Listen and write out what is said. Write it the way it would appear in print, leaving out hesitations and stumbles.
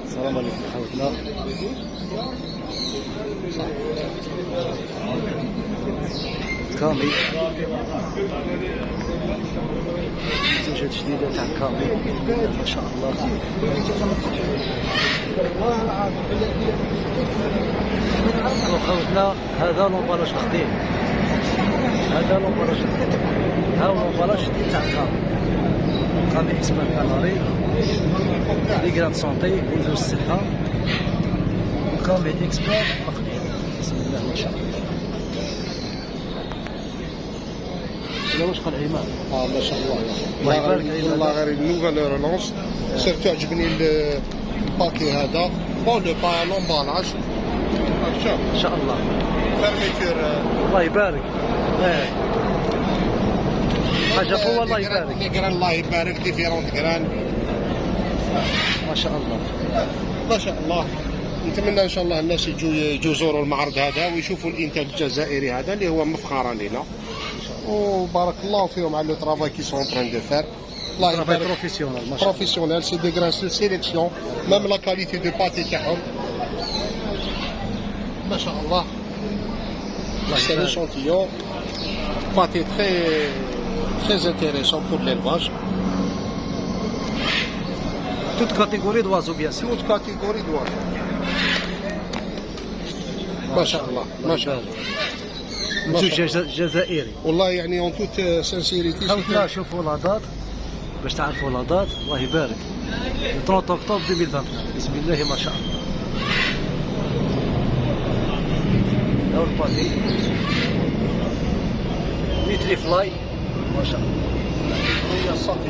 السلام عليكم خوتنا. كامي منتوجات جديدة تاع كامي ما شاء الله. خوتنا هذا لومبالاج قديم، هذا لومبالاج قديم، ها هو لومبالاج جديد تاع كامي. كامي اكسبير كالاري لي كراد سونتي وزير الصحة. كامي اكسبير قديم بسم الله ما شاء الله. واش قال عماد؟ ما شاء الله الله يبارك والله غير نوفال ريلونس. سيرتو عجبني الباكي هذا بون لو با لومبالاج شوف ان شاء الله فيرميتور. الله يبارك. حاجه قوه الله يبارك. لي كران الله يبارك ديفيرونت كران ما شاء الله ما شاء الله. نتمنى ان شاء الله الناس يجوا يزوروا المعرض هذا ويشوفوا الانتاج الجزائري هذا اللي هو مفخرا لنا. وبارك الله فيهم على لو ترافاي كي سون تران دو فير. الله يبارك. بروفيسيونيل ما شاء الله. بروفيسيونيل سي دي غران سو سيليكسيون ميم لا كاليتي دو باتي تاعهم ما شاء الله. سي ان شونتيون باتي très intéressant pour l'élevage. Toute catégorie d'oiseaux bien sûr. Toute catégorie d'oiseaux. ما شاء الله ما شاء الله. منتوج جزائري والله يعني اون توت سانسيريتي. خوتنا شوفوا لاضات باش تعرفوا لاضات. الله يبارك. 30 اكتوبر 2023 بسم الله ما شاء الله. هاو الباتي نيتري فلاي ما شاء الله. هي الصافي